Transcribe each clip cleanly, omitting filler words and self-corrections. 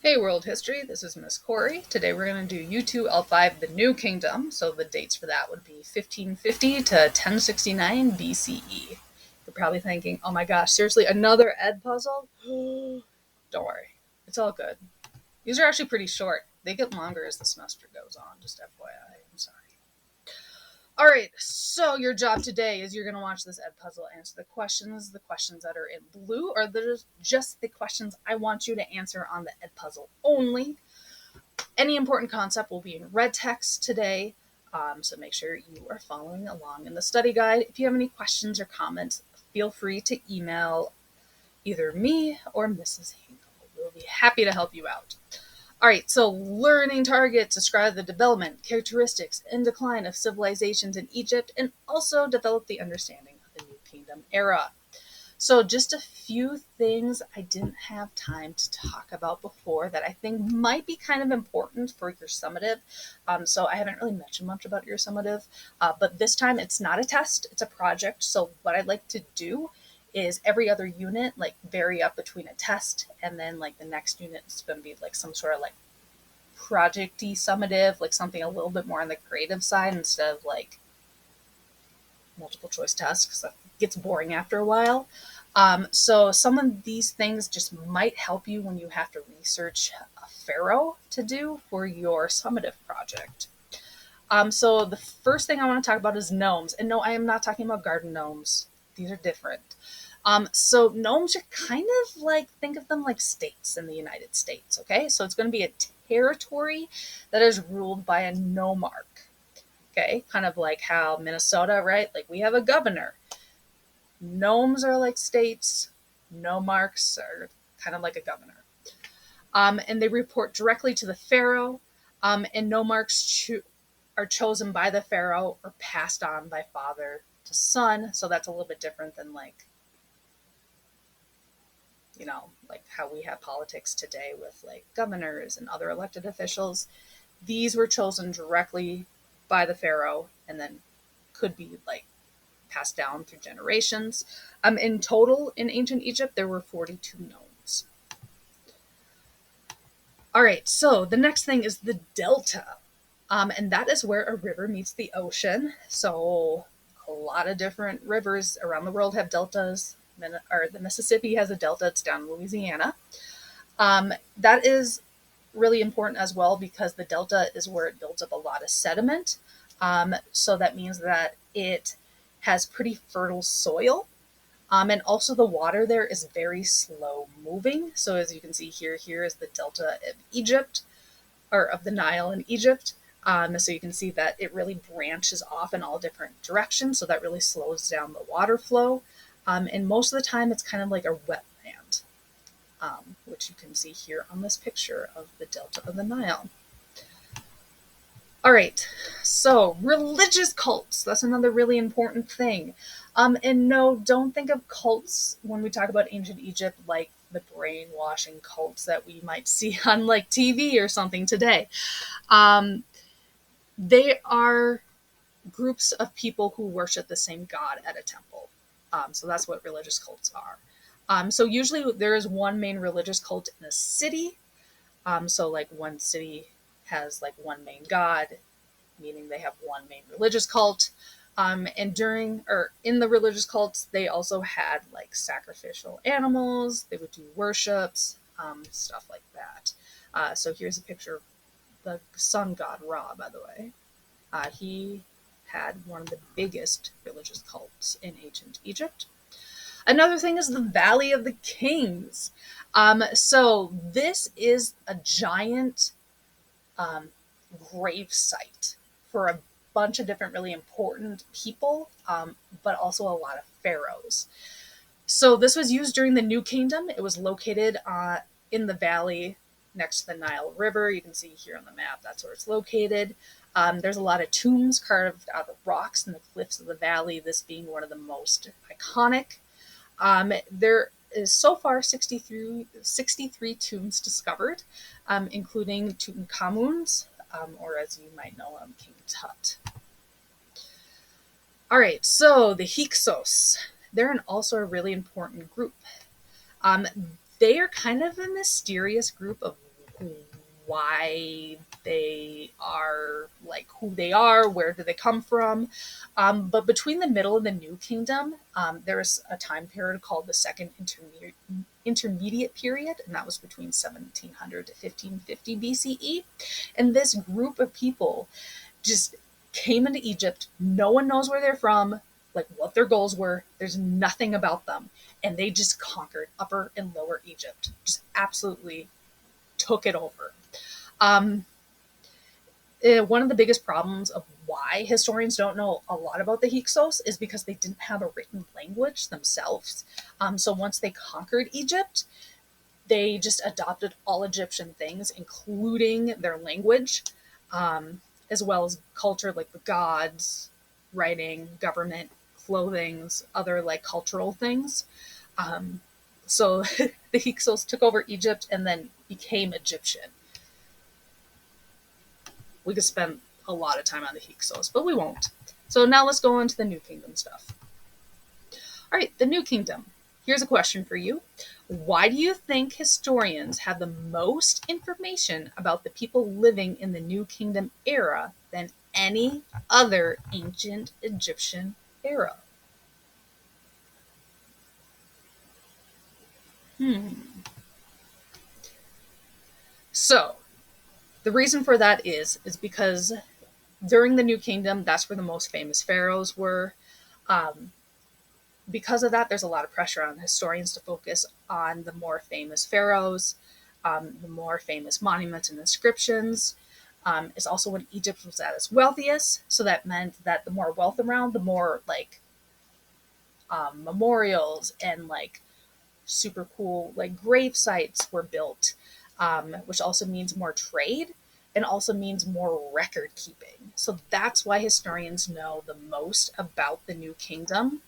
Hey World History, this is Miss Corey. Today we're going to do U2-L5, the New Kingdom. So the dates for that would be 1550 to 1069 BCE. You're probably thinking, oh my gosh, seriously, another Ed puzzle? Don't worry, it's all good. These are actually pretty short. They get longer as the semester goes on, just FYI. I'm sorry. All right, so your job today is you're going to watch this Ed puzzle, answer the questions. The questions that are in blue are just the questions I want you to answer on the Ed puzzle only. Any important concept will be in red text today, so make sure you are following along in the study guide. If you have any questions or comments, feel free to email either me or Mrs. Hinkle. We'll be happy to help you out. All right, so learning targets describe the development, characteristics, and decline of civilizations in Egypt, and also develop the understanding of the New Kingdom era. So, just a few things I didn't have time to talk about before that I think might be kind of important for your summative. So, I haven't really mentioned much about your summative, but this time it's not a test, it's a project. So, what I'd like to do is every other unit, like vary up between a test and then like the next unit is going to be like some sort of like projecty summative, like something a little bit more on the creative side instead of like multiple choice tests because that gets boring after a while. So some of these things just might help you when you have to research a pharaoh to do for your summative project. So the first thing I want to talk about is gnomes. And no, I am not talking about garden gnomes. These are different. So gnomes are kind of like, think of them like states in the United States, okay? So it's going to be a territory that is ruled by a nomarch, okay? Kind of like how Minnesota, right? Like we have a governor. Gnomes are like states. Nomarchs are kind of like a governor. And they report directly to the pharaoh. And nomarchs are chosen by the pharaoh or passed on by father to son. So that's a little bit different than like, like how we have politics today with like governors and other elected officials. These were chosen directly by the pharaoh and then could be like passed down through generations. In total, in ancient Egypt, there were 42 gnomes. All right, so the next thing is the delta. And that is where a river meets the ocean. So a lot of different rivers around the world have deltas. Or the Mississippi has a delta, it's down in Louisiana. That is really important as well because the delta is where it builds up a lot of sediment. So that means that it has pretty fertile soil. And also the water there is very slow moving. So as you can see here, here is the delta of Egypt, or of the Nile in Egypt. So you can see that it really branches off in all different directions. So that really slows down the water flow. And most of the time it's kind of like a wetland, which you can see here on this picture of the delta of the Nile. All right, so religious cults, that's another really important thing. And no, don't think of cults when we talk about ancient Egypt like the brainwashing cults that we might see on like TV or something today. Um, they are groups of people who worship the same god at a temple. So that's what religious cults are. So usually there is one main religious cult in a city. So like one city has like one main god, meaning they have one main religious cult. And during or in the religious cults, they also had like sacrificial animals. They would do worships, stuff like that. So here's a picture of the sun god Ra, by the way. He had one of the biggest religious cults in ancient Egypt. Another thing is the Valley of the Kings. So this is a giant grave site for a bunch of different really important people, but also a lot of pharaohs. So this was used during the New Kingdom. It was located in the valley next to the Nile River. You can see here on the map, that's where it's located. There's a lot of tombs carved out of rocks in the cliffs of the valley, this being one of the most iconic. There is so far 63 tombs discovered, including Tutankhamun's, or as you might know him, King Tut. All right, so the Hyksos, they're also a really important group. They are kind of a mysterious group of why they are like who they are, where do they come from. But between the Middle and the New Kingdom, there was a time period called the Second Intermediate Period, and that was between 1700 to 1550 BCE. And this group of people just came into Egypt. No one knows where they're from, like what their goals were. There's nothing about them. And they just conquered Upper and Lower Egypt, just absolutely took it over. Um, One of the biggest problems of why historians don't know a lot about the Hyksos is because they didn't have a written language themselves. So once they conquered Egypt, they just adopted all Egyptian things, including their language, as well as culture like the gods, writing, government, clothings, other like cultural things. Um, so the Hyksos took over Egypt and then became Egyptian. We could spend a lot of time on the Hyksos, but we won't. So now let's go on to the New Kingdom stuff. All right, the New Kingdom. Here's a question for you. Why do you think historians have the most information about the people living in the New Kingdom era than any other ancient Egyptian era? So, the reason for that is because during the New Kingdom, that's where the most famous pharaohs were. Um, because of that, there's a lot of pressure on historians to focus on the more famous pharaohs, the more famous monuments and inscriptions. It's also when Egypt was at its wealthiest, so that meant that the more wealth around, the more like memorials and like super cool like grave sites were built, which also means more trade and also means more record keeping. So that's why historians know the most about the New Kingdom,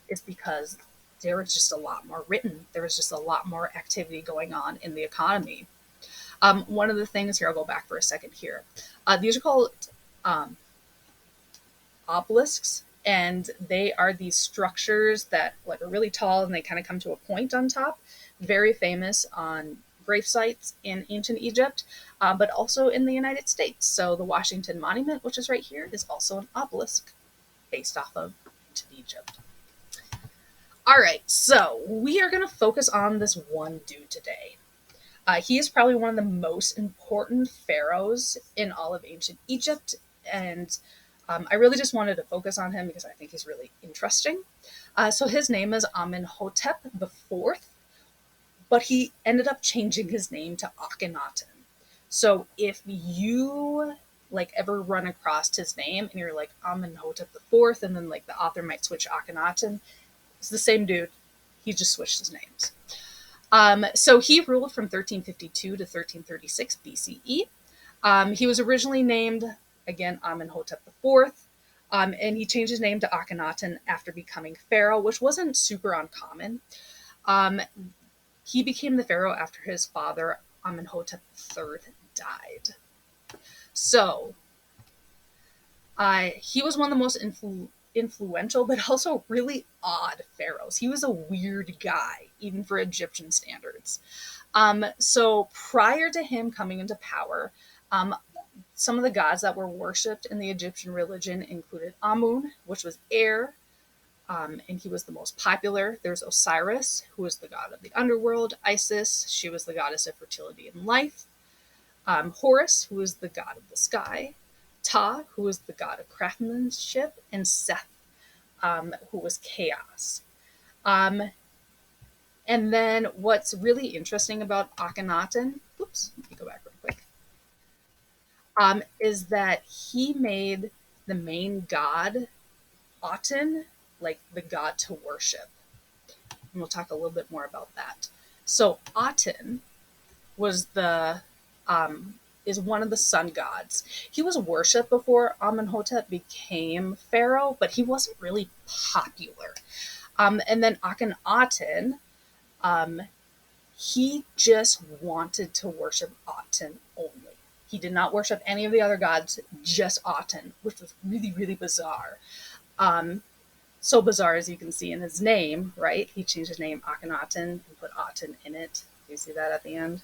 is because there was just a lot more written. There was just a lot more activity going on in the economy. One of the things here, I'll go back for a second here. These are called um, obelisks, and they are these structures that like are really tall and they kind of come to a point on top. Very famous on grave sites in ancient Egypt, but also in the United States. So the Washington Monument, which is right here, is also an obelisk based off of ancient Egypt. All right, so we are going to focus on this one dude today. He is probably one of the most important pharaohs in all of ancient Egypt, and I really just wanted to focus on him because I think he's really interesting. So his name is Amenhotep the Fourth, but he ended up changing his name to Akhenaten. So if you like ever run across his name and you're like Amenhotep the Fourth, and then like the author might switch Akhenaten, it's the same dude. He just switched his names. So he ruled from 1352 to 1336 BCE. He was originally named, again, Amenhotep IV, and he changed his name to Akhenaten after becoming pharaoh, which wasn't super uncommon. Um, he became the pharaoh after his father, Amenhotep III, died. So he was one of the most influential, but also really odd pharaohs. He was a weird guy, even for Egyptian standards. So prior to him coming into power, some of the gods that were worshipped in the Egyptian religion included Amun, which was air, and he was the most popular. There's Osiris, who was the god of the underworld. Isis, she was the goddess of fertility and life. Horus, who was the god of the sky. Ta, who was the god of craftsmanship. And Seth, who was chaos. And then what's really interesting about Akhenaten, oops, let me go back real quick, is that he made the main god, Aten, like the god to worship. And we'll talk a little bit more about that. So Aten was is one of the sun gods. He was worshipped before Amenhotep became pharaoh, but he wasn't really popular. And then Akhenaten, he just wanted to worship Aten only. He did not worship any of the other gods, just Aten, which was really, really bizarre. So bizarre, as you can see in his name, right? He changed his name Akhenaten and put Aten in it. Do you see that at the end?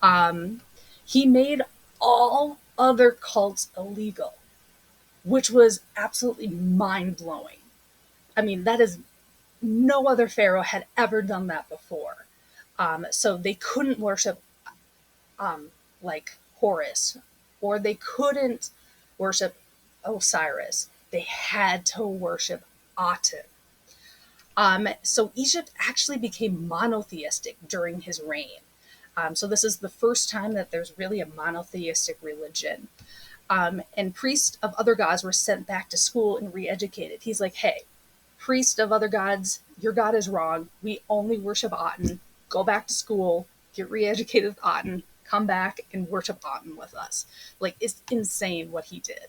Um, he made all other cults illegal, which was absolutely mind blowing. I mean, that is no other pharaoh had ever done that before. So they couldn't worship um, like Horus, or they couldn't worship Osiris. They had to worship Aten. So Egypt actually became monotheistic during his reign. So this is the first time that there's really a monotheistic religion. And priests of other gods were sent back to school and re-educated. He's like, hey, priest of other gods, your god is wrong. We only worship Aten. Go back to school, get re-educated with Aten, come back and worship Aten with us. Like, it's insane what he did.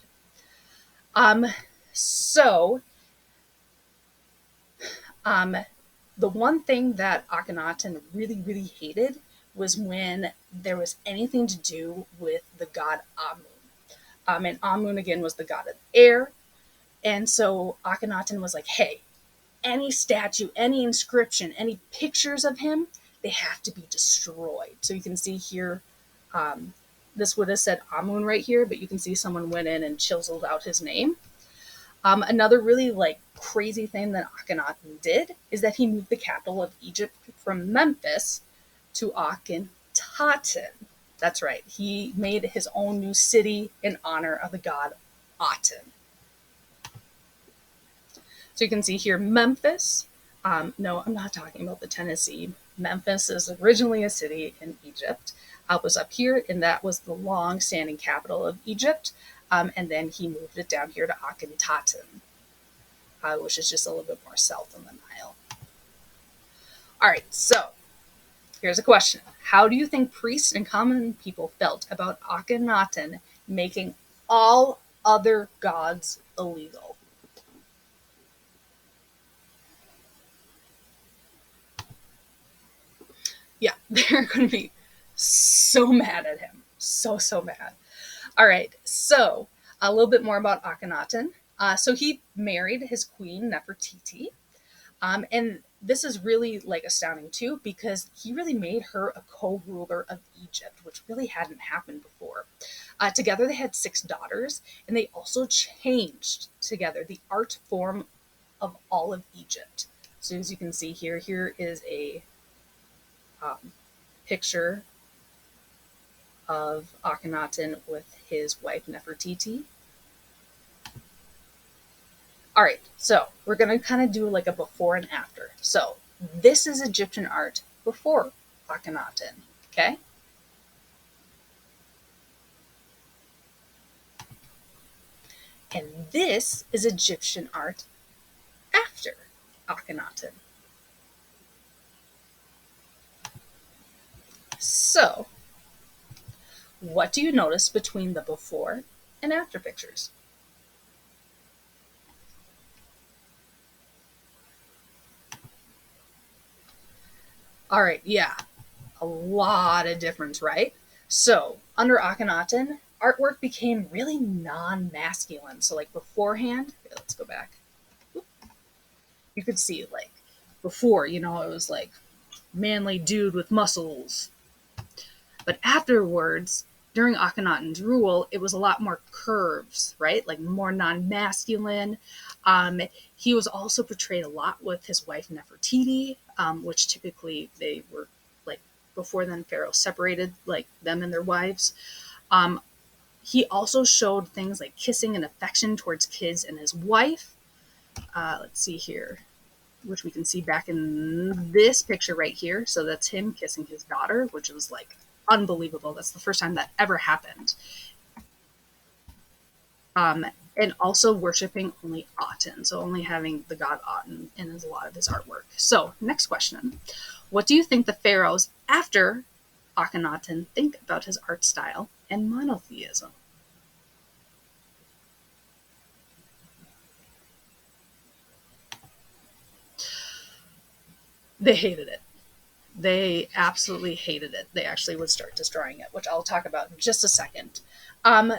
Um, so Um, the one thing that Akhenaten really, really hated was when there was anything to do with the god Amun. And Amun, again, was the god of air. And so Akhenaten was like, hey, any statue, any inscription, any pictures of him, they have to be destroyed. So you can see here, um, this would have said Amun right here, but you can see someone went in and chiseled out his name. Another really like crazy thing that Akhenaten did is that he moved the capital of Egypt from Memphis to Akhetaten. That's right. He made his own new city in honor of the god Aten. So you can see here Memphis. No, I'm not talking about the Tennessee. Memphis is originally a city in Egypt. Was up here, and that was the long-standing capital of Egypt. And then he moved it down here to Akhetaten, which is just a little bit more south on the Nile. All right, so here's a question. How do you think priests and common people felt about Akhenaten making all other gods illegal? Yeah, they're going to be so mad at him. So mad. All right, so a little bit more about Akhenaten. So he married his queen Nefertiti. And this is really like astounding too, because he really made her a co-ruler of Egypt, which really hadn't happened before. Together they had 6 daughters, and they also changed together the art form of all of Egypt. So as you can see here, here is a picture of Akhenaten with his wife Nefertiti. All right, so we're going to kind of do like a before and after. So this is Egyptian art before Akhenaten, okay? And this is Egyptian art after Akhenaten. So, what do you notice between the before and after pictures? All right, yeah, a lot of difference, right? So, under Akhenaten, artwork became really non masculine. So, like beforehand, here, let's go back. You could see, like, before, you know, it was like manly dude with muscles. But afterwards, during Akhenaten's rule, it was a lot more curves, right? Like more non masculine. He was also portrayed a lot with his wife Nefertiti, which typically they were like before then, Pharaoh separated like them and their wives. Um, he also showed things like kissing and affection towards kids and his wife. Let's see here, which we can see back in this picture right here. So that's him kissing his daughter, which was like unbelievable. That's the first time that ever happened. Um, and also worshiping only Aten, so only having the god Aten in a lot of his artwork. So, next question. What do you think the pharaohs after Akhenaten think about his art style and monotheism? They hated it. They absolutely hated it. They actually would start destroying it, which I'll talk about in just a second.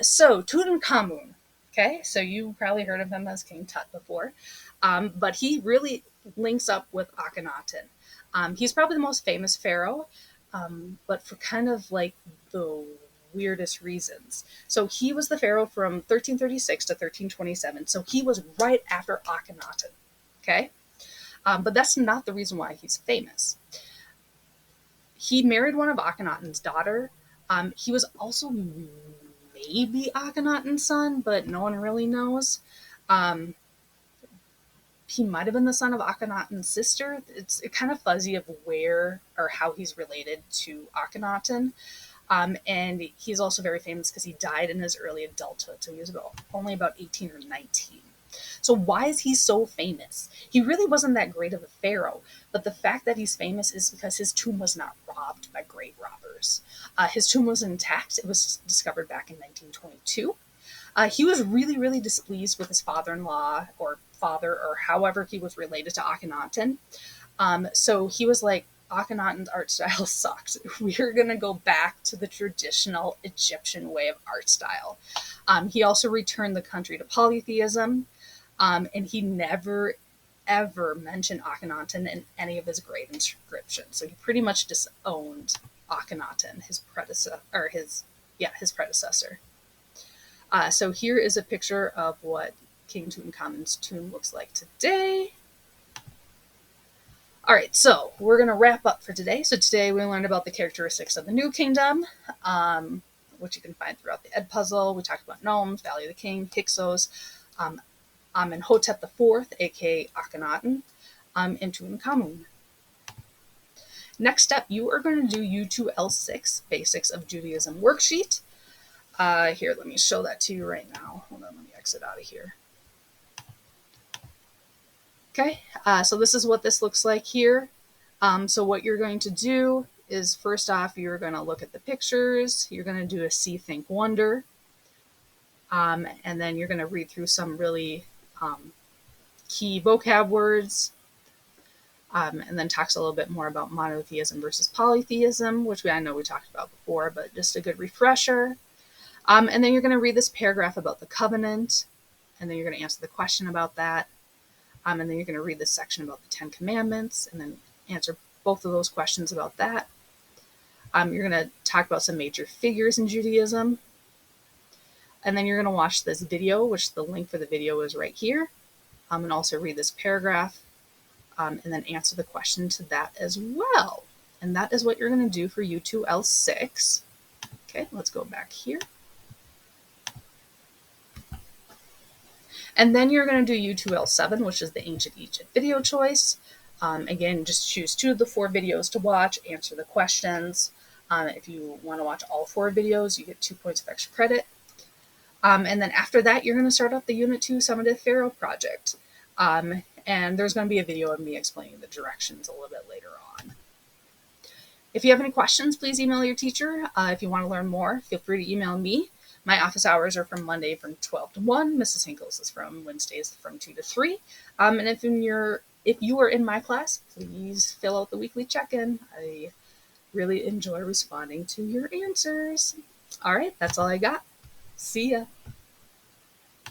So Tutankhamun, okay, so you probably heard of him as King Tut before, but he really links up with Akhenaten. He's probably the most famous pharaoh. but for kind of like the weirdest reasons. So he was the pharaoh from 1336 to 1327. So he was right after Akhenaten. Okay. But that's not the reason why he's famous. He married one of Akhenaten's daughter. He was also maybe Akhenaten's son, but no one really knows. Um, he might have been the son of Akhenaten's sister. It's kind of fuzzy of where or how he's related to Akhenaten. And he's also very famous because he died in his early adulthood. So he was only about 18 or 19. So why is he so famous? He really wasn't that great of a pharaoh, but the fact that he's famous is because his tomb was not robbed by grave robbers. His tomb was intact. It was discovered back in 1922. He was really, really displeased with his father-in-law or father or however he was related to Akhenaten. So he was like, Akhenaten's art style sucks. We're going to go back to the traditional Egyptian way of art style. He also returned the country to polytheism, and he never, ever mentioned Akhenaten in any of his grave inscriptions. So he pretty much disowned Akhenaten, his predecessor. So here is a picture of what King Tutankhamun's tomb looks like today. All right, so we're going to wrap up for today. So today we learned about the characteristics of the New Kingdom, which you can find throughout the Ed puzzle. We talked about gnomes, Valley of the King, Hyksos, Amenhotep IV, aka Akhenaten, and Tutankhamun. Next up, you are going to do U2-L5, Basics of Judaism worksheet. Here, let me show that to you right now. Hold on, let me exit out of here. Okay, so this is what this looks like here. So what you're going to do is, first off, you're going to look at the pictures. You're going to do a see, think, wonder. And then you're going to read through some really key vocab words. And then talks a little bit more about monotheism versus polytheism, which I know we talked about before, but just a good refresher. And then you're going to read this paragraph about the covenant, and then you're going to answer the question about that. And then you're going to read this section about the 10 Commandments, and then answer both of those questions about that. You're going to talk about some major figures in Judaism. And then you're going to watch this video, which the link for the video is right here. And also read this paragraph, and then answer the question to that as well. And that is what you're going to do for U2-L5. Okay, let's go back here. And then you're going to do U2-L7, which is the Ancient Egypt video choice. Again, just choose 2 of the 4 videos to watch, answer the questions. If you want to watch all 4 videos, you get 2 points of extra credit. And then after that, you're going to start off the Unit 2 Summative Pharaoh project. And there's going to be a video of me explaining the directions a little bit later on. If you have any questions, please email your teacher. If you want to learn more, feel free to email me. My office hours are from Monday from 12 to 1. Mrs. Hinkle's is from Wednesdays from 2 to 3. And if you are in my class, please fill out the weekly check-in. I really enjoy responding to your answers. All right, that's all I got. See ya.